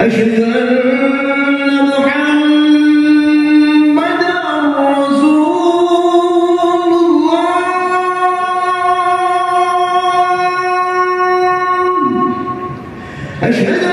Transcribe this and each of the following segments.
أشهد أن محمدًا رسول الله أشهد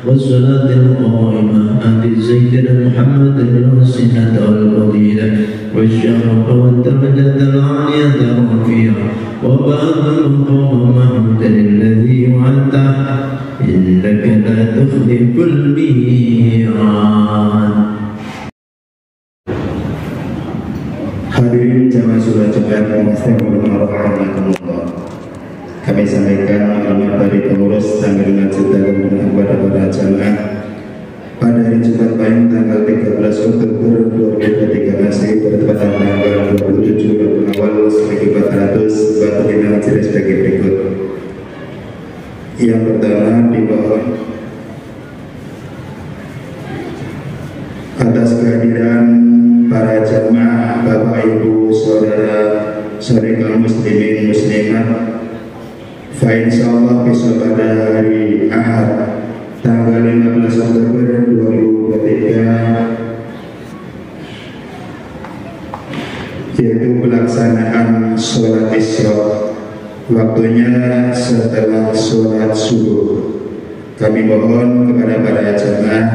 والصلاة القائمة آت سيدنا محمد الوسيلة والفضيلة والشرف والدرجة العالية الرفيعة وبعث المقام محمود الذي وعدته إنك لا تخلف الميعاد. Hadirin jamaah sholat Jumat rahimakumullah. Kami sampaikan alamat dari pengurus tanggal masjid kepada para jamaah pada hari Jumat pagi tanggal 13 Oktober 2023 masih bertepatan tanggal 27 Rabiul Awal 1400 batu kita majelis sebagai berikut. Yang pertama dimohon atas kehadiran para jamaah, bapak ibu, saudara saudari kaum muslimin muslimat, insyaallah besok pada hari Ahad tanggal 15 Oktober 2023 yaitu pelaksanaan sholat Isra, waktunya setelah sholat subuh. Kami mohon kepada para jamaah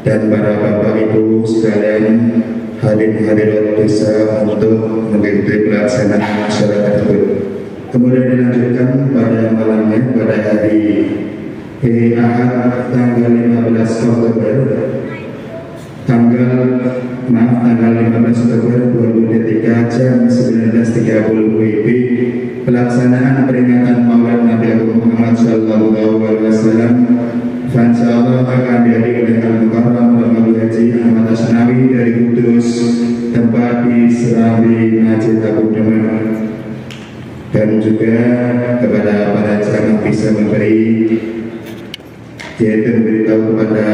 dan para bapak ibu sekalian, hadirin-hadirat bisa untuk mengikuti pelaksanaan sholat tersebut. Kemudian dilanjutkan pada malamnya pada hari Ahad tanggal 15 Oktober tanggal 15 Oktober 2023 jam 19.30 WIB pelaksanaan peringatan Maulid Nabi Agung Muhammad SAW. Insyaallah akan dihadiri oleh Al-Mukarram Muhammad Haji Ahmad Asnawi dari Kudus, tempat di Serambi Masjid Abu Demak. Dan juga kepada para jamaah bisa memberi, yaitu memberitahu kepada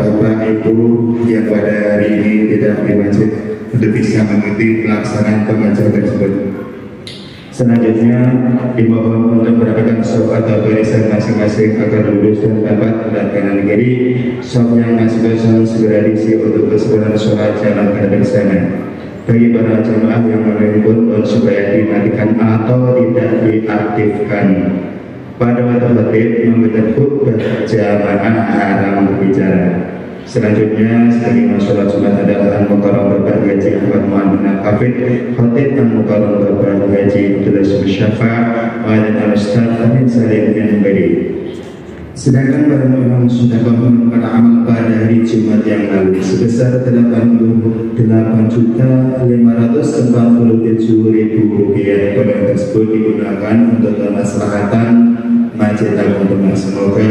bapak ibu yang pada hari ini tidak di masjid untuk bisa mengikuti pelaksanaan pengajian tersebut. Selanjutnya dimohon untuk merapikan shop atau barisan masing-masing agar lurus dan dapat dan kanan kiri. Shop yang masih kosong segera diisi untuk keseluruhan sholat jalan ke sana. Bagi para jemaah yang menelpon supaya dimatikan atau tidak diaktifkan. Pada waktu khatib membaca khutbah jamaah haram berbicara. Selanjutnya sebagai masalah Jumat adalah Al-Mukarram Bapak Haji Ahmad Muhammad Al-Hafid, Khatib Al-Mukarram Bapak Haji Abdullah Syafa, dan Al-Ustaz Amin Salim yang memberi. Sedangkan para ulama sudah bangun pada amal pada hari Jumat yang lalu sebesar 88.547.000 rupiah. Pembayaran tersebut digunakan untuk kemaslahatan Masjid Al-Mukarram. Semoga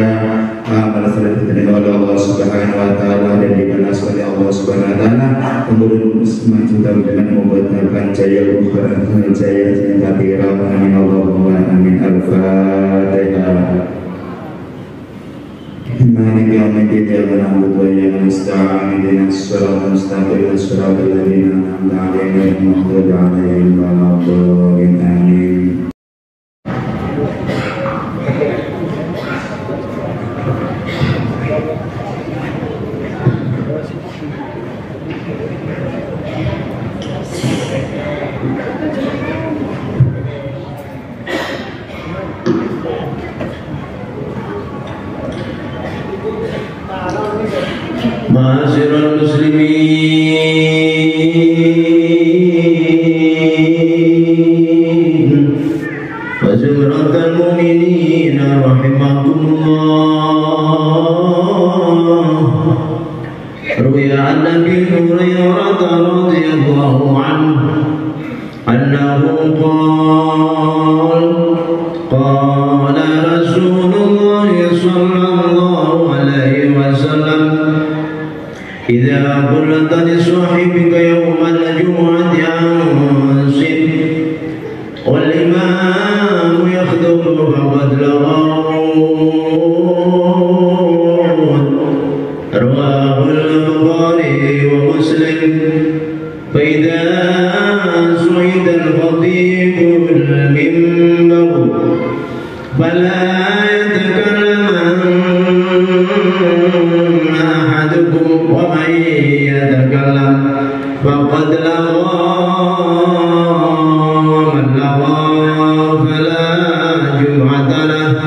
amal tersebut diterima oleh Allah Subhanahu kita dengan membuatkan jaya bukan jaya kabira amin Allahumma amin al-fatihah. Maliki yaumiddin iyyaka na'budu wa iyyaka nasta'in ihdinas siratal mustaqim siratal ladzina an'amta 'alaihim ghairil maghdubi 'alaihim waladdallin amin. Ma'asyiral muslimin wa zumratal mu'minin rahimakumullah. Ruwiya an Abi Hurairah radhiyallahu anhu annahu qala Rasulullah sallallahu alaihi wasallam إذا قلت لصاحبك يوم الجمعة أنصت والإمام يخطب فقد لغوت. رواه البخاري ومسلم. فإذا صعد الخطيب المنبر فلا ومن يتكلم فقد لغى ومن لغى فلا جمعة له.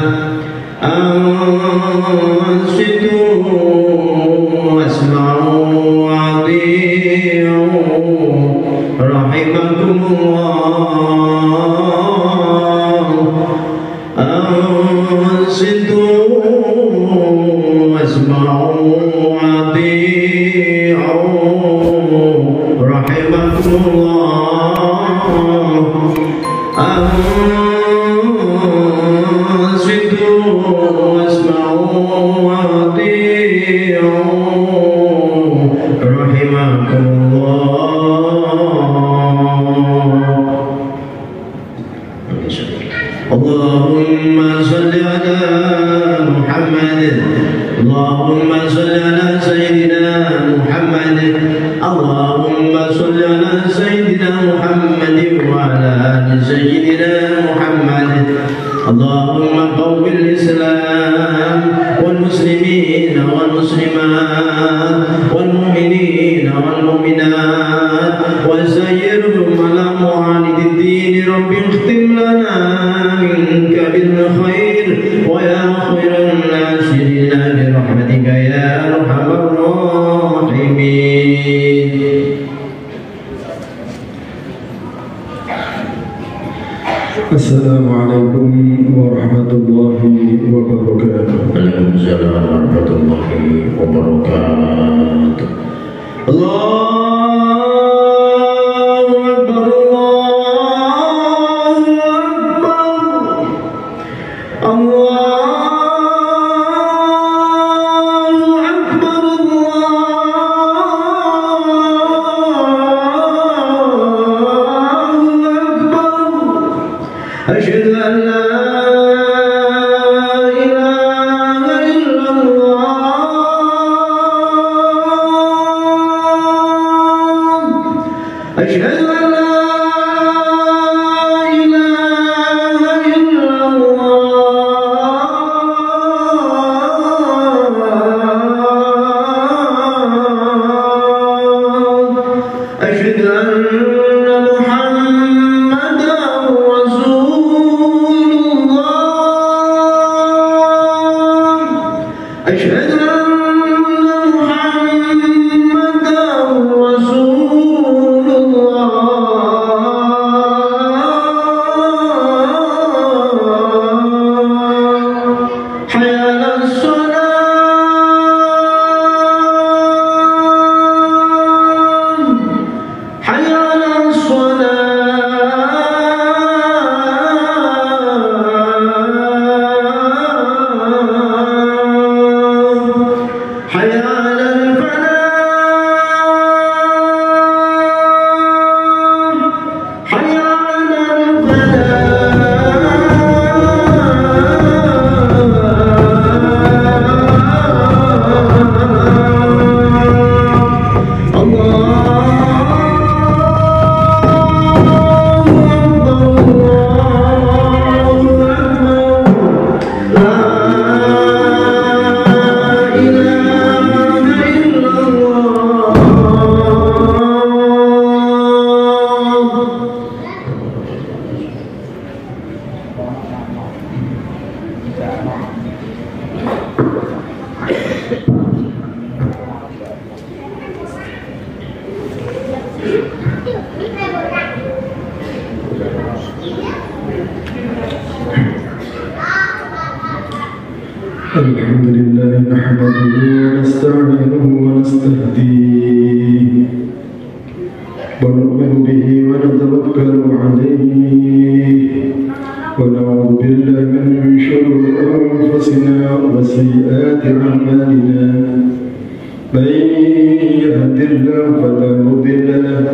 أنصتوا واسمعوا وأطيعوا رحمكم الله. أنصتوا واسمعوا اللهم صل على محمد. اللهم صل على سيدنا محمد. اللهم صل على سيدنا محمد وعلى آل سيدنا محمد. اللهم قوم الإسلام والمسلمين والمسلمات والمؤمنين والمؤمنات وسيرهم على معاند الدين. رب اختم لنا منك بالخير ويا خير الناصرين برحمتك يا أرحم الراحمين. Assalamualaikum warahmatullahi wabarakatuh. Waalaikumsalam warahmatullahi wabarakatuh. Allahu Akbar, Allahu Akbar, أشهد أن لا إله إلا الله. أشهد أن لا إله إلا الله. أشهد أن أشهد أن محمدا رسول الله. حي على الصلاة. حي على حي على الفلاح. نحمده ونستعينه ونستهديه ونؤمن به ونتوكل عليه ونعوذ بالله من شرور أنفسنا وسيئات أعمالنا من يهد الله فلا مضل له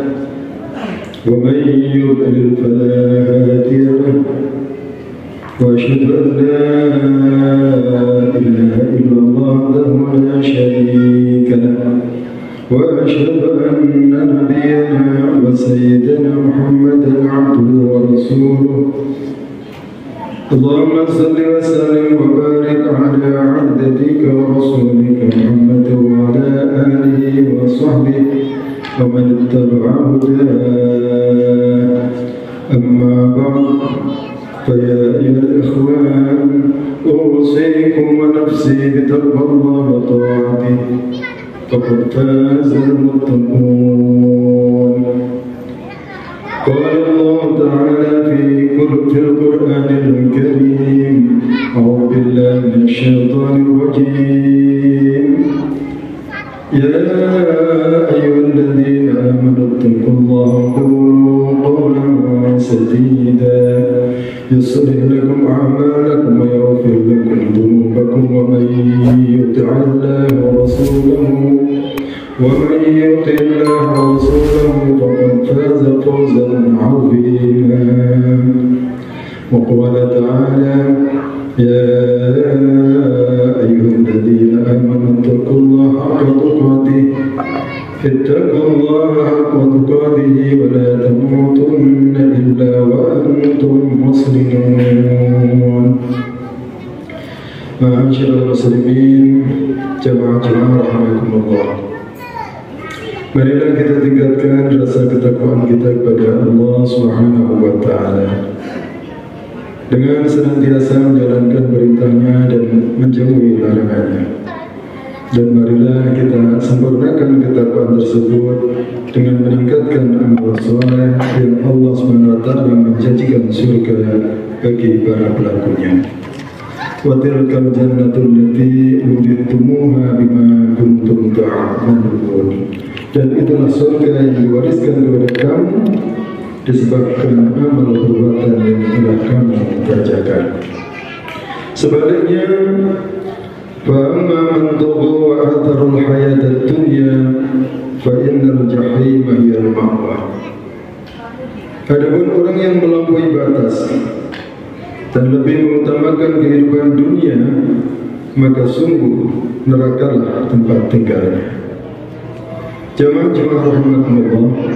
ومن يضلل فلا هادي له وأشهد أن لا إله إلا الله وحده لا شريك له وأشهد أن نبينا وسيدنا محمدا عبده ورسوله اللهم صل وسلم وبارك على عبدك ورسولك محمد وعلى آله وصحبه ومن اتبع هداه أما بعد فيا أيها الإخوان أوصيكم ونفسي بتقوى الله وطاعته فقد فاز المتقون. قال الله تعالى في القرآن الكريم أعوذ بالله من الشيطان الرجيم يا أيها الذين آمنوا اتقوا الله وقولوا قولا سديدا يصلح لكم أعمالكم ويغفر لكم ذنوبكم ومن يطع الله ورسوله فقد فاز فوزا عظيما. وقال تعالى يا أيها الذين آمنوا اتقوا الله حق تقاته ولا تموتن إلا وأنتم مسلمون. معاشر المسلمين jamaah rahimakumullah, marilah kita tingkatkan rasa ketakwaan kita kepada Allah Subhanahu wa Ta'ala dengan senantiasa menjalankan perintahnya dan menjauhi larangannya. Dan marilah kita sempurnakan ketakwaan tersebut dengan meningkatkan amal soleh yang Allah SWT menjanjikan surga bagi para pelakunya. Wa tilkal jannatul lati uridtumuha bima kuntum ta'malun. Dan itulah surga yang diwariskan kepada kamu disebabkan amal perbuatan yang telah kamu kerjakan. Sebaliknya, فَأَمَّا مَنْ طَغَى وَآثَرَ الْحَيَاةَ الدُّنْيَا فَإِنَّ الْجَحِيمَ هِيَ الْمَأْوَى. Adapun orang yang melampaui batas dan lebih mengutamakan kehidupan dunia, maka sungguh nerakalah tempat tinggalnya. Jamaah rahimakumullah,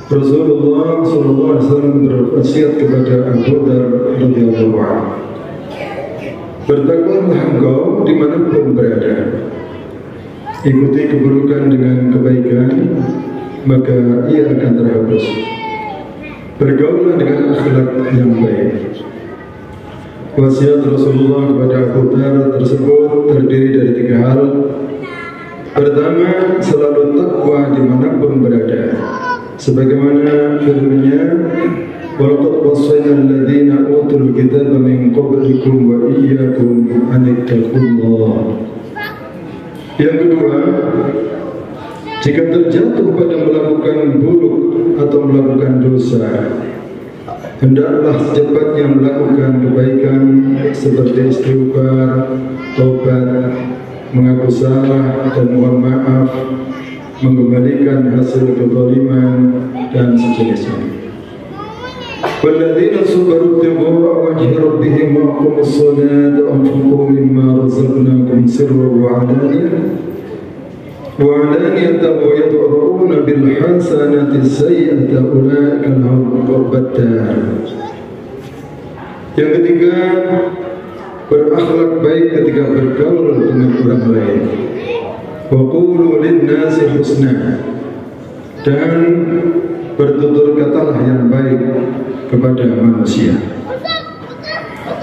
Rasulullah SAW berwasiat kepada Abu Dzar radhiyallahu anhu, bertakwalah engkau dimanapun berada, ikuti keburukan dengan kebaikan, maka ia akan terhapus. Bergaulah dengan akhlak yang baik. Wasiat Rasulullah kepada Abu Dzar tersebut terdiri dari 3 hal. Pertama, selalu takwa dimanapun berada, sebagaimana firman-Nya, وَلَقَدْ وَصَّيْنَا الَّذِينَ أُوتُوا الْكِتَابَ مِنْ قَبْلِكُمْ وَإِيَّاكُمْ أَنِ اتَّقُوا اللَّهَ. Yang kedua, jika terjatuh pada melakukan buruk atau melakukan dosa, hendaklah secepatnya melakukan kebaikan seperti istighfar, taubat, mengaku salah dan mohon maaf, mengembalikan hasil kezaliman dan sejenisnya. وَالَّذِينَ صَبَرُوا ابْتِغَاءَ وَجْهِ رَبِّهِمْ وَأَقَامُوا الصَّلَاةَ وَأَنفَقُوا مِمَّا رَزَقْنَاهُمْ سِرًّا وَعَلَانِيَةً وَيَدْرَءُونَ بِالْحَسَنَةِ السَّيِّئَةَ أُولَئِكَ لَهُمْ عُقْبَى الدَّارِ. Yang ketiga, berakhlak baik ketika bergaul dengan orang lain. وَقُولُوا لِلنَّاسِ حُسْنًا. Dan bertutur katalah yang baik kepada manusia.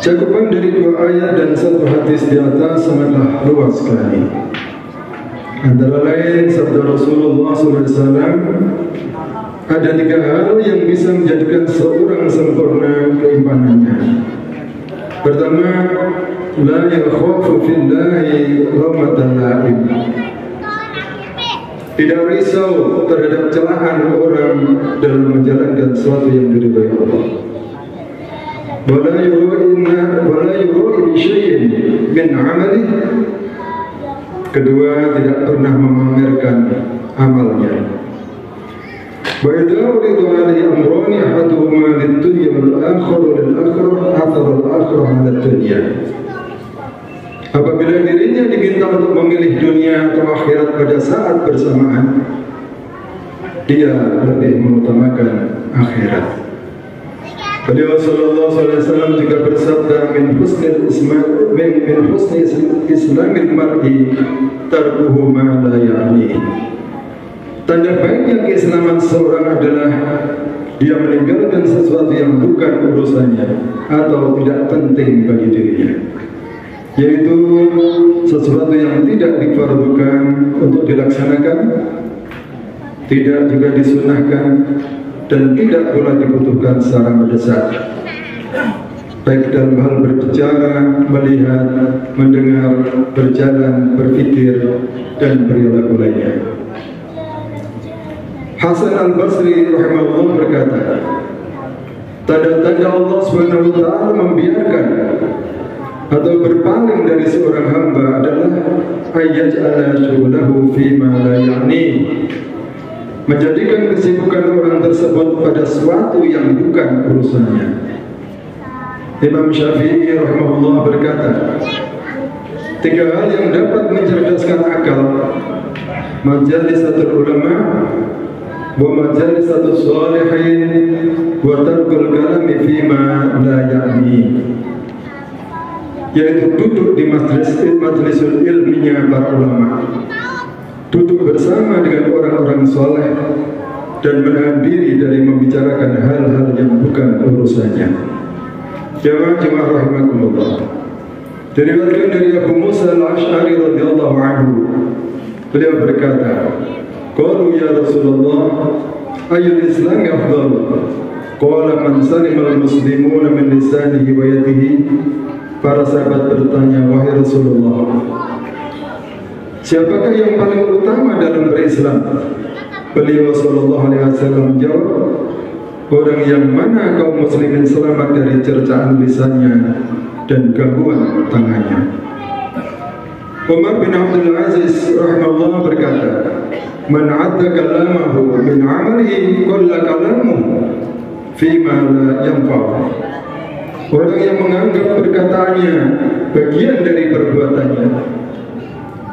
Cakupan dari 2 ayat dan 1 hadis di atas sangatlah luas sekali. Antara lain sabda Rasulullah SAW, ada 3 hal yang bisa menjadikan seorang sempurna keimanannya. Pertama, la yakhafu fillahi lawmatan la'im. Tidak risau terhadap celaan orang dalam menjalankan sesuatu yang diridhai Allah. Wala yuroi bi syai'in min 'amalihi. Kedua, tidak pernah memamerkan amalnya. Wa idza urida 'alaihi amrani ahaduhuma lid-dunya wal akharu lil-akhirah athara al-akhirah 'ala ad-dunya. Apabila dirinya diminta untuk memilih dunia atau akhirat pada saat bersamaan, dia lebih mengutamakan akhirat. Beliau sallallahu alaihi wasallam juga bersabda, min husnil islamil mar'i tarkuhu ma la ya'ni. Tanda baiknya keislaman seorang adalah dia meninggalkan sesuatu yang bukan urusannya atau tidak penting bagi dirinya, yaitu sesuatu yang tidak difardukan untuk dilaksanakan, tidak juga disunahkan, dan tidak pula dibutuhkan secara mendesak, baik dalam hal berbicara, melihat, mendengar, berjalan, berpikir, dan perilaku lainnya. Hasan al-Basri rahimahullah berkata, tanda-tanda Allah SWT membiarkan atau berpaling dari seorang hamba adalah ayyaj'ala syughlahu fima la ya'ni, menjadikan kesibukan orang tersebut pada sesuatu yang bukan urusannya. Imam Syafi'i rahimahullah berkata, tiga hal yang dapat mencerdaskan akal: majalisatul ulama, wa majalisatul shalihin, wa tarkul kalami fima la ya'ni, yaitu duduk di majlisul ilminya para ulama, duduk bersama dengan orang-orang soleh, dan menahan diri dari membicarakan hal-hal yang bukan urusannya. Jemaah rahimakumullah. Diriwayatkan dari Abu Musa al-Ash'ari radhiyallahu anhu, beliau berkata, qalu ya Rasulullah, ayyul islam afdal? Qala man salima al-muslimuna min lisanihi wa yadihi. Para sahabat bertanya, wahai Rasulullah, siapakah yang paling utama dalam berislam? Beliau sallallahu alaihi wasallam menjawab, orang yang mana kaum muslimin selamat dari cercaan lisannya dan gangguan tangannya. Umar bin Abdul Aziz rahimahullah berkata, man adda kalamahu min amalihi kulla kalamuhu fima la yanfa'u. Orang yang menganggap perkataannya bagian dari perbuatannya,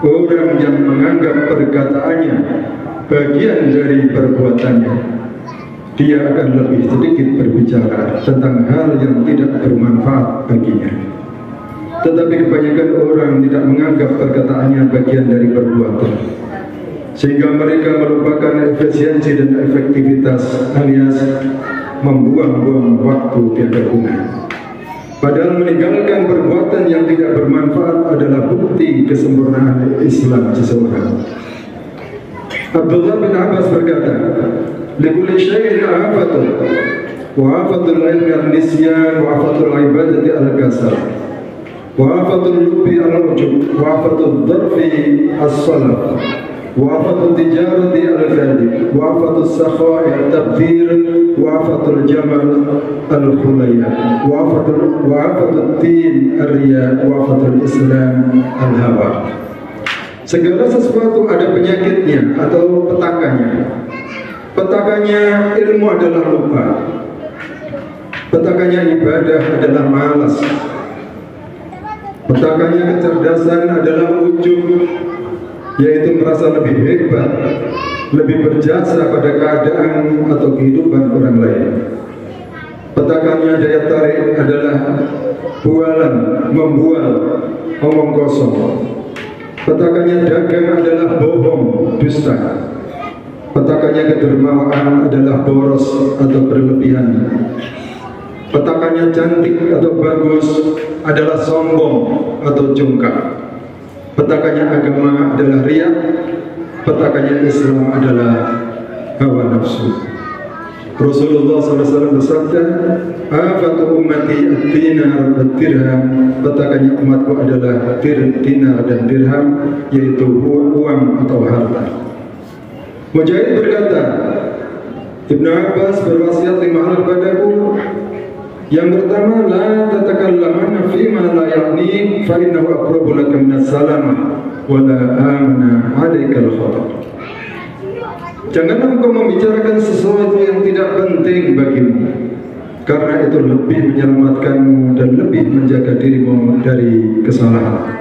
orang yang menganggap perkataannya bagian dari perbuatannya, dia akan lebih sedikit berbicara tentang hal yang tidak bermanfaat baginya. Tetapi kebanyakan orang tidak menganggap perkataannya bagian dari perbuatan, sehingga mereka melupakan efisiensi dan efektivitas, alias membuang-buang waktu tiada guna. Padahal meninggalkan perbuatan yang tidak bermanfaat adalah bukti kesempurnaan Islam seseorang. Abdullah bin Abbas berkata, likulli syai'in afatun, wa afatul ilmi an-nisyan, wa afatul ibadati al-kasal, wa afatul lubbi al-ujub, wa afatul dharfi as-salaf, wa afatul tijarati al-kadhib, wa afatul sakha'i al-tabdhir, wa afatul jamal al-khulayya, wa afatul tin ar-riya, wa afatul islam al-hawa. Segala sesuatu ada penyakitnya atau petakannya. Petakannya ilmu adalah lupa, petakannya ibadah adalah malas, petakannya kecerdasan adalah ujub, yaitu merasa lebih hebat, lebih berjasa pada keadaan atau kehidupan orang lain. Petakannya daya tarik adalah bualan, membual, omong kosong. Petakannya dagang adalah bohong, dusta. Petakannya kedermawaan adalah boros atau berlebihan. Petakannya cantik atau bagus adalah sombong atau congkak. Petakannya agama adalah riya. Petakannya Islam adalah hawa nafsu. Rasulullah SAW bersabda, "Afatu ummati ad-dinar wad-dirham." Petakannya umatku adalah dinar dan dirham, yaitu uang atau harta. Mujahid berkata, Ibnu Abbas berwasiat 5 hal padaku. Yang pertama, la tatakallamanna fima la ya'ni fa innahu aqrabu laka minas salamah wa la amana 'alaika al-khatar. Janganlah engkau membicarakan sesuatu yang tidak penting bagimu, karena itu lebih menyelamatkanmu dan lebih menjaga dirimu dari kesalahan.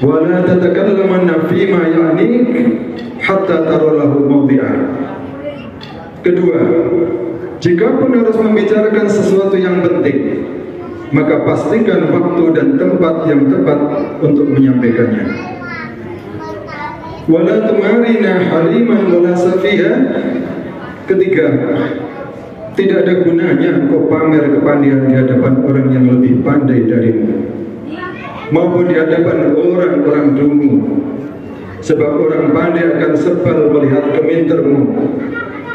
Wa la tatakallamanna fima ya'nik hatta tara lahu mawdi'a. Kedua, jikapun harus membicarakan sesuatu yang penting, maka pastikan waktu dan tempat yang tepat untuk menyampaikannya. Wala tumarina haliman wala safiha. Ketiga, tidak ada gunanya engkau pamer kepandian di hadapan orang yang lebih pandai darimu, maupun di hadapan orang-orang dungu, sebab orang pandai akan sebal melihat kemintermu.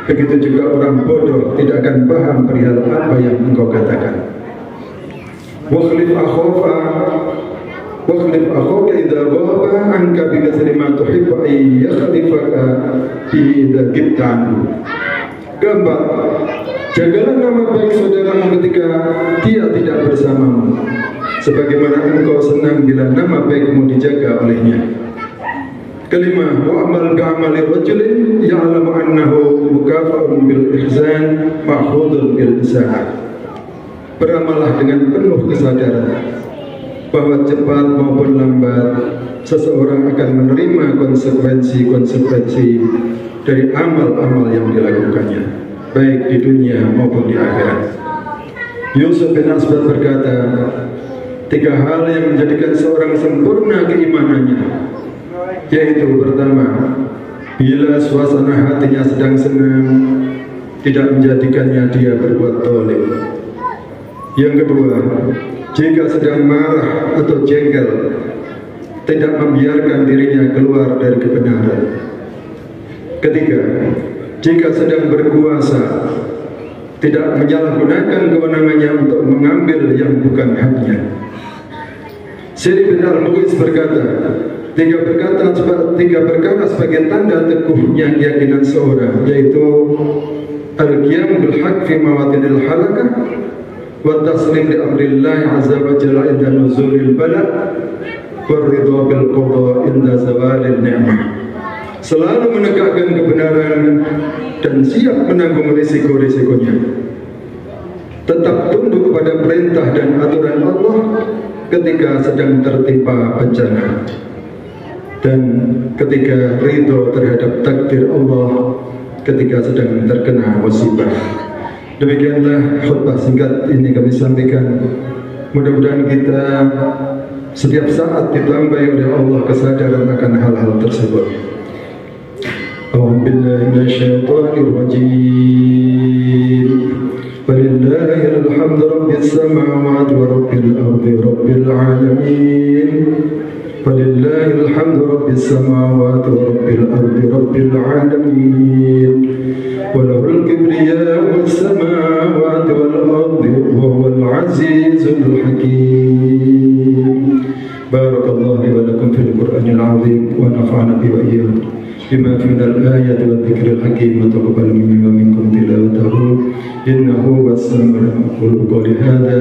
Begitu juga orang bodoh tidak akan paham perihal apa yang engkau katakan. Wakhlif akhaka idza ghaba anka bi mithli ma tuhibbu an yakhlifaka bi idza ghibta anhu. Keempat, jagalah nama baik saudaramu ketika dia tidak bersamamu, sebagaimana engkau senang bila nama baikmu dijaga olehnya. Kelima, wa'amal bi'amali rajulin ya'lamu annahu mukafa'un bil ihsan ma'khudun bil ihsan. Beramallah dengan penuh kesadaran bahwa cepat maupun lambat seseorang akan menerima konsekuensi dari amal-amal yang dilakukannya, baik di dunia maupun di akhirat. Yusuf bin Asbad berkata, 3 hal yang menjadikan seorang sempurna keimanannya, yaitu pertama, bila suasana hatinya sedang senang, tidak menjadikannya dia berbuat zalim. Yang kedua, jika sedang marah atau jengkel, tidak membiarkan dirinya keluar dari kebenaran. Ketiga, jika sedang berkuasa, tidak menyalahgunakan kewenangannya untuk mengambil yang bukan haknya. Syekh bin Al-Mughis berkata, 3 perkara sebagai tanda teguhnya keyakinan seorang, yaitu al-qiyam bil haqq fi mawatinil halakah, wa taslim li amrillah azza wa jalla inda nuzulil bala, wa ridha bil qada inda zawalil ni'mah. Selalu menegakkan kebenaran dan siap menanggung risiko-risikonya. Tetap tunduk pada perintah dan aturan Allah ketika sedang tertimpa bencana, dan ketika ridho terhadap takdir Allah ketika sedang terkena musibah. Demikianlah khutbah singkat ini kami sampaikan. Mudah-mudahan kita setiap saat ditambahi oleh Allah kesadaran akan hal-hal tersebut. A'udzubillahi minasyaitonir rajim. Walillahil hamdu rabbis samawati wa rabbil ardi rabbil alamin. Walillahil hamdu rabbis samawati wa rabbil ardi rabbil alamin. Walahul kibriya'u was samawati wal ardi wa huwal azizul hakim. Barakallahu li wa lakum fil Qur'anil azim wa nafa'ana bihi wa iyyakum bima fi al-ayati wa dhikril hakim wa taqabbal minni wa minkum tilawatahu innahu was-sami'ul alim. Qul hadha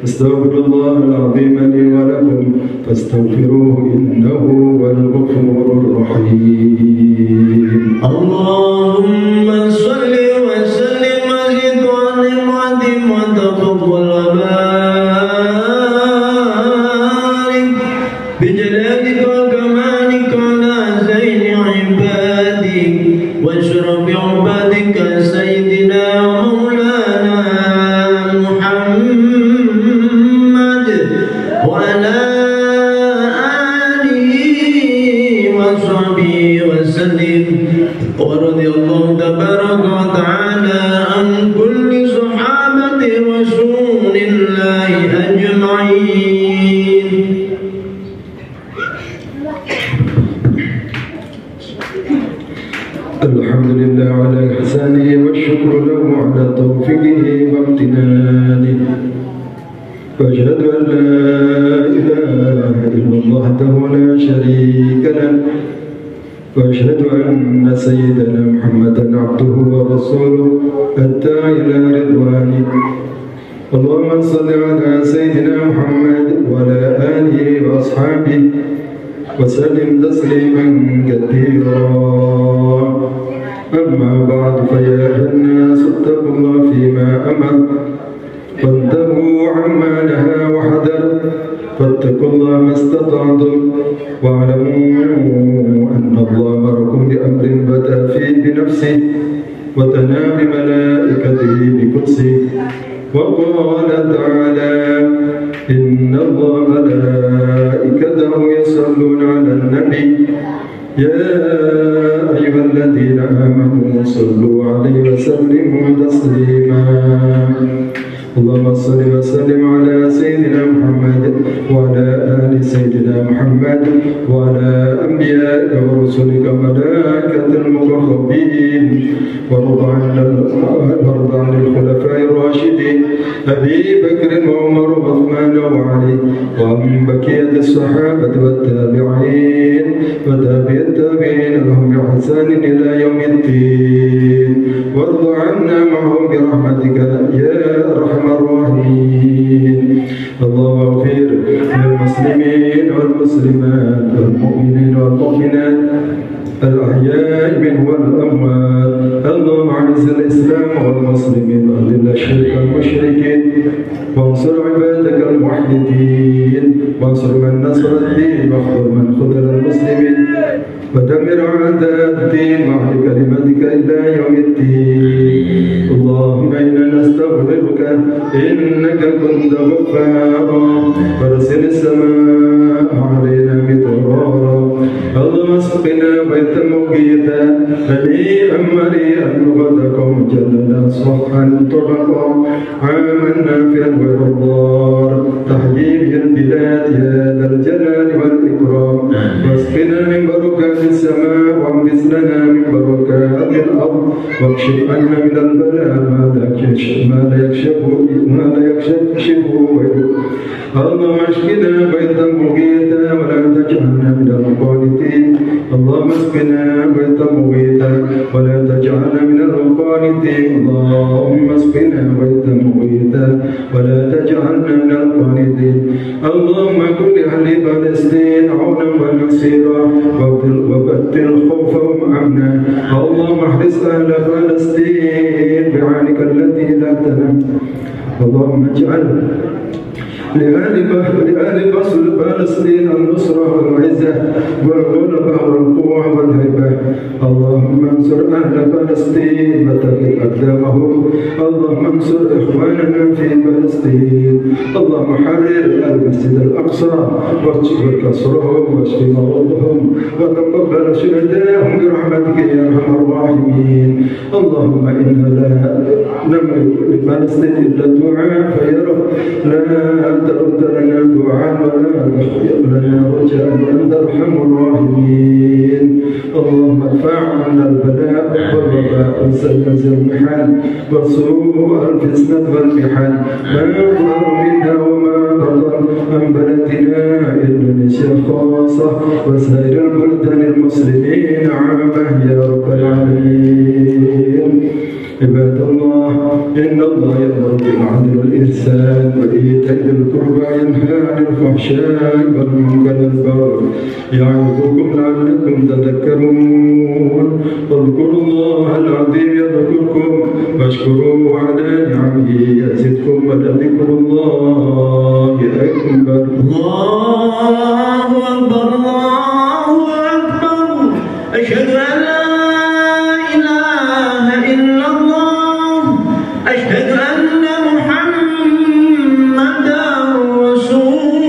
astaghfirullah al-azim li wa lakum fastaghfiruhu innahu wal ghafurur rahim. Allahumma shalli wa sallim wa zid wa ni'matim wa taqabbal wa barik bi jalalika wa kamalika ala zaini ibadik wa syarafi ibadika sayyidina maulana Muhammad wa ala alihi wa sahbihi wa sallim. ورضي الله تبارك وتعالى عن كل صحابة رسول الله أجمعين. الحمد لله على إحسانه والشكر له على توفيقه وامتنانه وأشهد أن لا إله إلا الله وحده لا شريك له وأشهد أن سيدنا محمدا عبده ورسوله الداعي إلى رضوانه اللهم صل على سيدنا محمد وعلى آله وأصحابه وسلم تسليما كثيرا أما بعد فيا أيها الناس اتقوا الله فيما أمر وانتهوا عما نهى وحذر فاتقوا الله ما استطعتم واعلموا أن الله أمركم بأمر بدأ فيه بنفسه وتنا بملائكته بقدسه وقال تعالى إن الله ملائكته يصلون على النبي يا أيها الذين آمنوا صلوا عليه وسلموا تسليما اللهم صل وسلم على سيدنا محمد وعلى آل سيدنا محمد وعلى أنبيائك ورسلك وملائكة المقربين وارض عن الخلفاء الراشدين أبي بكر وعمر وعثمان وعلي وعن بقية الصحابة والتابعين وتابع التابعين لهم بإحسان إلى يوم الدين وارض عنا معهم برحمتك يا أرحم الراحمين اللهم اغفر للمسلمين والمسلمات والمؤمنين والمؤمنات الأحياء منهم والأموات اللهم أعز الإسلام والمسلمين وأذل الشرك والمشركين وانصر عبادك الموحدين وانصر من نصر الدين واخذل من خذل المسلمين ودمر أعداء الدين مع كلمتك إلى يوم الدين اللهم إنا نستغفرك إنك كنت غفارا فارسل السماء علينا مدرارا اللهم اسقنا بيتا مقيتا هنيئا مريئا غدكم جلنا صحا طبقا عاما نافعا غير الضار تحيي به البلاد يا ذا الجلال والإكرام واسقنا من بركات السماء وانبت لنا من بركات الأرض واكشف عنا من البلاء ما لا يكشفه غيرك اللهم اشفنا بيتا مغيثا ولا تجعلنا من القانتين اللهم اسقنا بيتا مغيثا ولا تجعلنا من القانتين اللهم اسقنا بيتا مغيثا ولا تجعلنا من القانتين اللهم كن لأهل فلسطين عونا ونصيرا وبدل خوفهم أمنا اللهم احرس أهل فلسطين بعينك التي لا تنام اللهم اجعل لأهل فلسطين النصرة والعزة والغلبة والقوة والهيبة اللهم انصر أهل فلسطين وثبت أقدامهم اللهم انصر إخواننا في فلسطين اللهم حرر المسجد الأقصى واشف كسرهم واشف مرضهم وتقبل شهداءهم برحمتك يا أرحم الراحمين اللهم إنا لا نملك لفلسطين إلا الدعاء فيا رب لا ترد لنا دعاء ولا تخيب لنا رجاء أنت أرحم الراحمين اللهم ادفع عنا البلاء والوباء وزلزل المحن وسوء الفتنة والمحن ما يظهر منا وما بطن عن بلدنا إندونيسيا خاصة وسائر البلدان المسلمين عامة يا رب العالمين عباد الله إن الله يأمر بالعدل والإحسان وإيتاء ذي القربى وينهى عن الفحشاء والمنكر والبغي يعظكم لعلكم تذكرون واذكروا الله العظيم يذكركم واشكروه على نعمه يزدكم ولذكر الله أكبر الله أكبر الله أكبر أشهد أن لا إله إلا الله أشهد أن محمدا رسول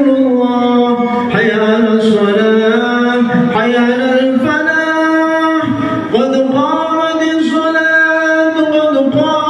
الله حي على الصلاة حي على الفلاح قد قامت الصلاة قد قامت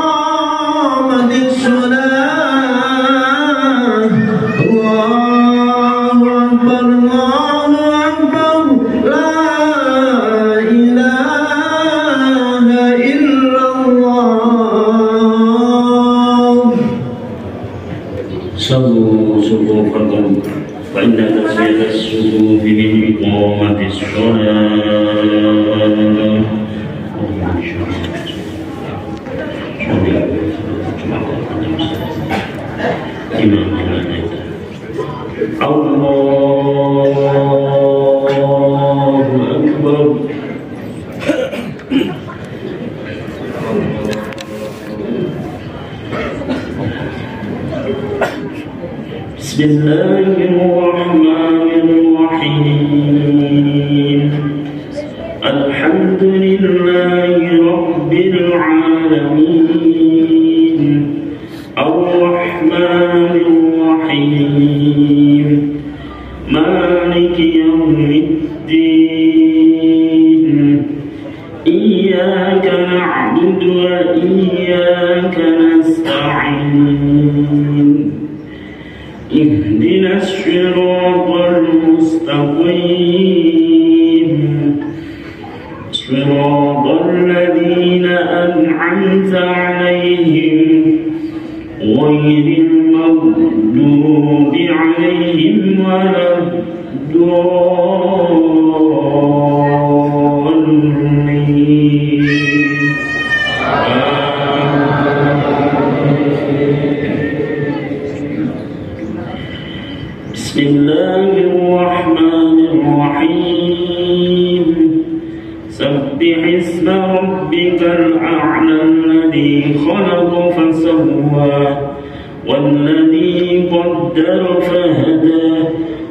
بسم الله الرحمن الرحيم الحمد لله رب العالمين الرحمن الرحيم مالك يوم الدين إياك نعبد وإياك نستعين اهدنا الصراط المستقيم صراط الذين أنعمت عليهم غير المغضوب عليهم ولا الضالين. بسم الله الرحمن الرحيم سبح اسم ربك الأعلى الذي خلق فسوى والذي قدر فهدى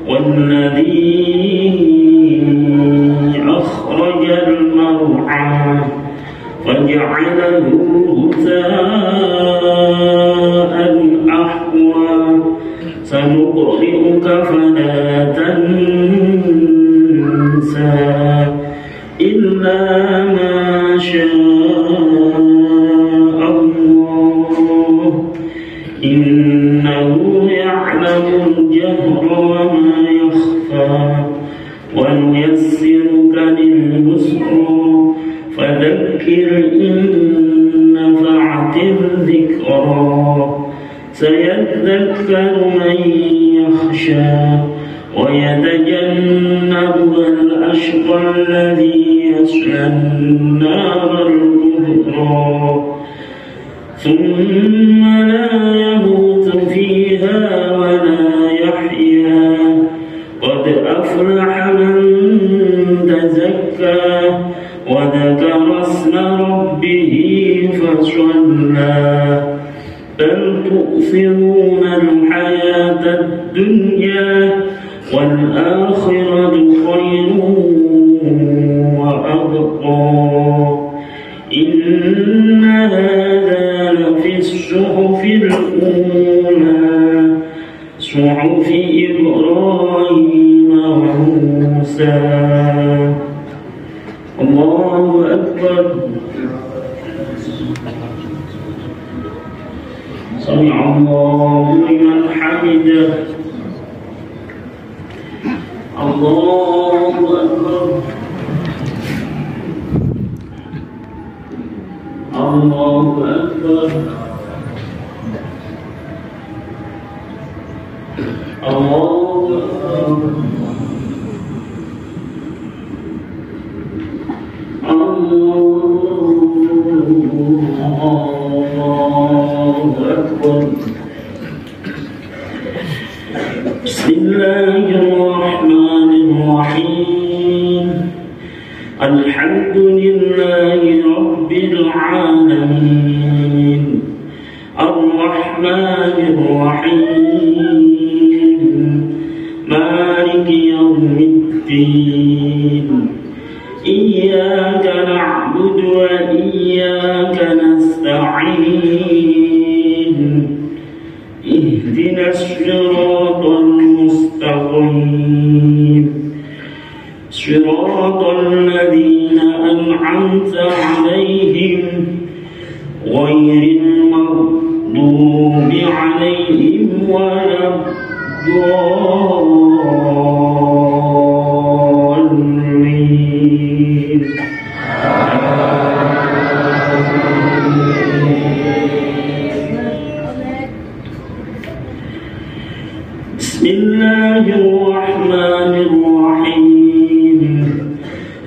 والذي أخرج المرعى فجعله غثاء أحوى سنقرئك فلا تنسى إلا ما شاء الله إنه يعلم الجهر وما يخفى ونيسرك لليسرى فذكر إن نفعت الذكرى سيذكر من يخشى ويتجنبها الأشقى الذي يصلى النار الكبرى ثم لا يموت فيها ولا يحيا قد أفلح من تزكى وذكر اسم ربه فصلى بل تؤثرون الحياة الدنيا والآخرة خير وأبقى إن هذا لفي الصحف الأولى صحف إبراهيم وموسى. الله أكبر. سمع الله لمن حمده. الله أكبر. الله أكبر. الله أكبر. الله أكبر. بسم الله الرحمن الرحيم الحمد لله رب العالمين الرحمن الرحيم مالك يوم الدين إياك نعبد وإياك نستعين اهدنا الصراط المستقيم صراط الذين أنعمت عليهم غير المغضوب عليهم ولا الضالين. بسم الله الرحمن الرحيم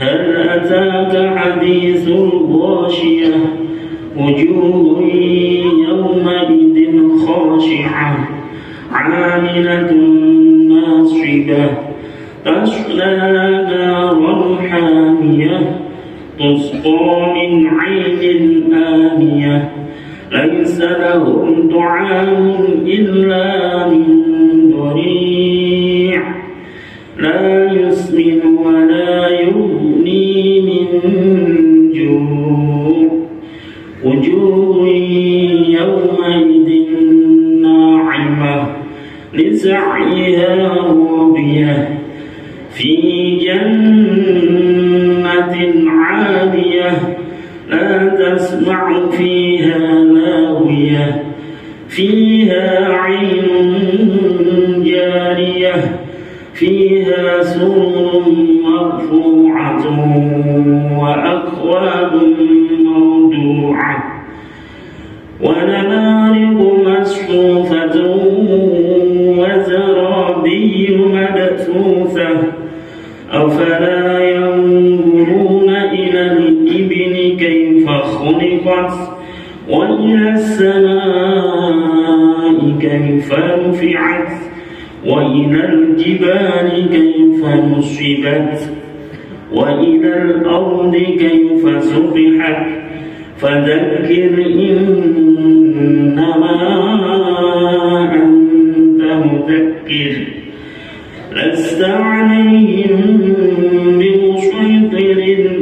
هل أتاك حديث الغاشية وجوه يومئذ خاشعة عاملة ناصبة تصلى نارا حامية تسقى من عين آنية ليس لهم طعام إلا من ضريع لا يسمن ولا يغني من جوع وجوه يومئذ ناعمة لسعيها راضية في جنة عالية لا تسمع فيها لاغية فيها عين جارية فيها سرر مرفوعة وأكواب موضوعة ونمارق مصفوفة وزرابي مبثوثة أفلا ينظرون إلى الإبل كيف خلقت وإلى السماء كيف رفعت وإلى الجبال كيف نصبت وإلى الأرض كيف سطحت فذكر إنما أنت مذكر لست عليهم بمسيطر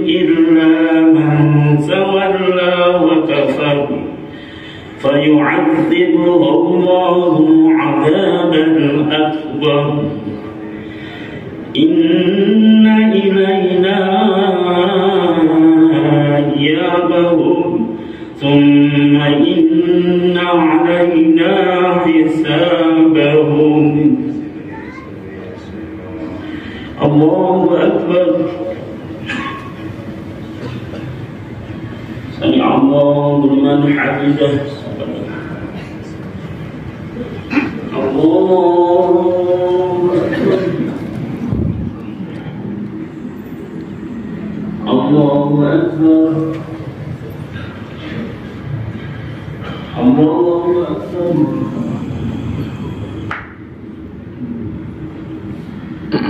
إلا من تولى وكفر فيعذبه الله العذاب الأكبر إن إلينا إيابهم ثم إن علينا حسابهم. الله أكبر. سمع الله لمن حمده. الله أكبر. الله أكبر. الله أكبر.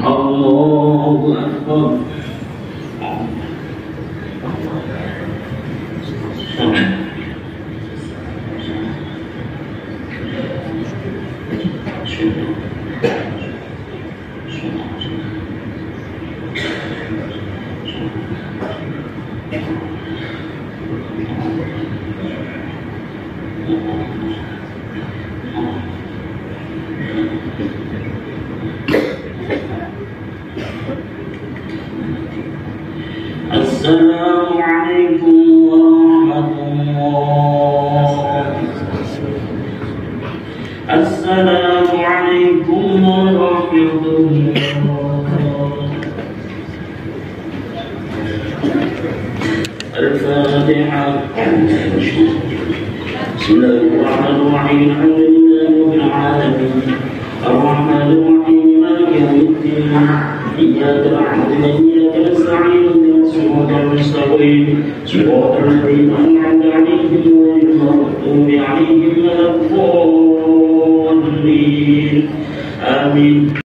الله أكبر. السلام عليكم ورحمة الله. السلام عليكم ورحمة الله. الفاتحة. بسم الله الرحمن الرحيم الحمد لله رب العالمين الرحمن الرحيم مالك يوم الدين إياك نعبد وإياك نستعين اهدنا الصراط المستقيم صراط الذين أنعمت عليهم غير المغضوب عليهم ولا الضالين آمين.